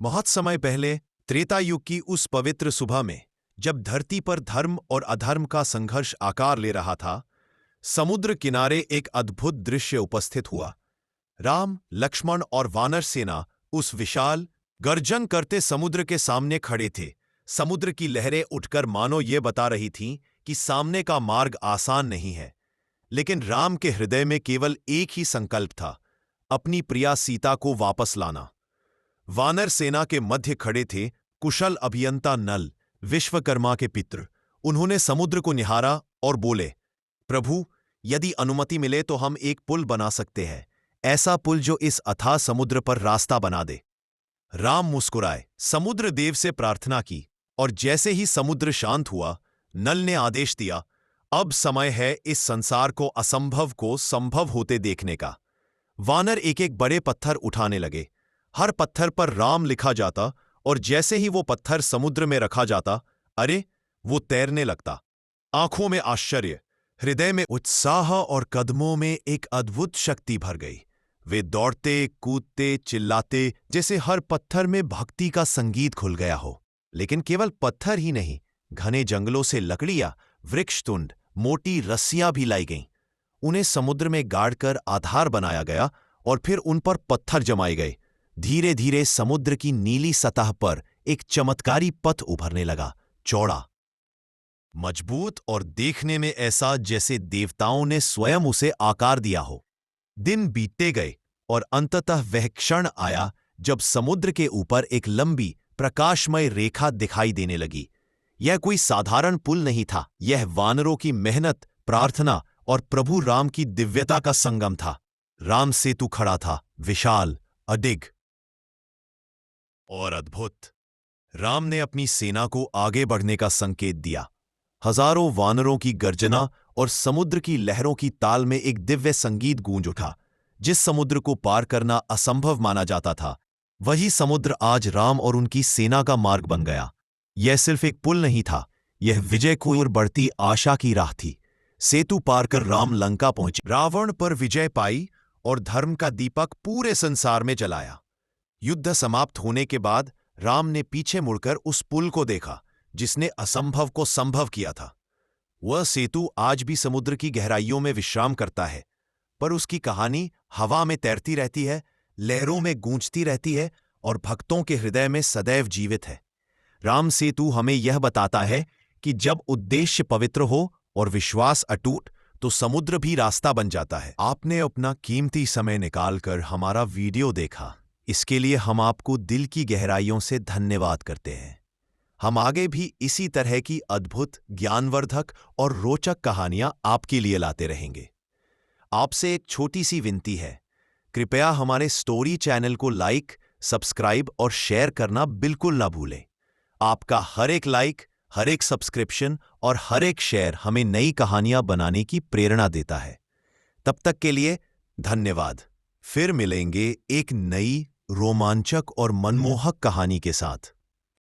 बहुत समय पहले त्रेता युग की उस पवित्र सुबह में, जब धरती पर धर्म और अधर्म का संघर्ष आकार ले रहा था, समुद्र किनारे एक अद्भुत दृश्य उपस्थित हुआ। राम, लक्ष्मण और वानर सेना उस विशाल, गर्जन करते समुद्र के सामने खड़े थे। समुद्र की लहरें उठकर मानो ये बता रही थीं कि सामने का मार्ग आसान नहीं है। लेकिन राम के हृदय में केवल एक ही संकल्प था, अपनी प्रिया सीता को वापस लाना। वानर सेना के मध्य खड़े थे कुशल अभियंता नल, विश्वकर्मा के पित्र। उन्होंने समुद्र को निहारा और बोले, प्रभु, यदि अनुमति मिले तो हम एक पुल बना सकते हैं, ऐसा पुल जो इस अथाह समुद्र पर रास्ता बना दे। राम मुस्कुराए, समुद्र देव से प्रार्थना की, और जैसे ही समुद्र शांत हुआ, नल ने आदेश दिया, अब समय है इस संसार को असंभव को संभव होते देखने का। वानर एक एक बड़े पत्थर उठाने लगे। हर पत्थर पर राम लिखा जाता, और जैसे ही वो पत्थर समुद्र में रखा जाता, अरे, वो तैरने लगता। आंखों में आश्चर्य, हृदय में उत्साह और कदमों में एक अद्भुत शक्ति भर गई। वे दौड़ते, कूदते, चिल्लाते, जैसे हर पत्थर में भक्ति का संगीत खुल गया हो। लेकिन केवल पत्थर ही नहीं, घने जंगलों से लकड़ियां, वृक्षतुंड, मोटी रस्सियां भी लाई गईं। उन्हें समुद्र में गाड़कर आधार बनाया गया और फिर उन पर पत्थर जमाए गए। धीरे धीरे समुद्र की नीली सतह पर एक चमत्कारी पथ उभरने लगा, चौड़ा, मजबूत और देखने में ऐसा जैसे देवताओं ने स्वयं उसे आकार दिया हो। दिन बीतते गए और अंततः वह क्षण आया जब समुद्र के ऊपर एक लंबी, प्रकाशमय रेखा दिखाई देने लगी। यह कोई साधारण पुल नहीं था, यह वानरों की मेहनत, प्रार्थना और प्रभु राम की दिव्यता का संगम था। राम सेतु खड़ा था, विशाल, अडिग और अद्भुत। राम ने अपनी सेना को आगे बढ़ने का संकेत दिया। हजारों वानरों की गर्जना और समुद्र की लहरों की ताल में एक दिव्य संगीत गूंज उठा। जिस समुद्र को पार करना असंभव माना जाता था, वही समुद्र आज राम और उनकी सेना का मार्ग बन गया। यह सिर्फ एक पुल नहीं था, यह विजय की ओर बढ़ती आशा की राह थी। सेतु पार कर राम लंका पहुंचे, रावण पर विजय पाई और धर्म का दीपक पूरे संसार में जलाया। युद्ध समाप्त होने के बाद राम ने पीछे मुड़कर उस पुल को देखा जिसने असंभव को संभव किया था। वह सेतु आज भी समुद्र की गहराइयों में विश्राम करता है, पर उसकी कहानी हवा में तैरती रहती है, लहरों में गूंजती रहती है और भक्तों के हृदय में सदैव जीवित है। राम सेतु हमें यह बताता है कि जब उद्देश्य पवित्र हो और विश्वास अटूट, तो समुद्र भी रास्ता बन जाता है। आपने अपना कीमती समय निकालकर हमारा वीडियो देखा, इसके लिए हम आपको दिल की गहराइयों से धन्यवाद करते हैं। हम आगे भी इसी तरह की अद्भुत, ज्ञानवर्धक और रोचक कहानियां आपके लिए लाते रहेंगे। आपसे एक छोटी सी विनती है, कृपया हमारे स्टोरी चैनल को लाइक, सब्सक्राइब और शेयर करना बिल्कुल ना भूलें। आपका हर एक लाइक, हर एक सब्सक्रिप्शन और हर एक शेयर हमें नई कहानियां बनाने की प्रेरणा देता है। तब तक के लिए धन्यवाद। फिर मिलेंगे एक नई, रोमांचक और मनमोहक कहानी के साथ।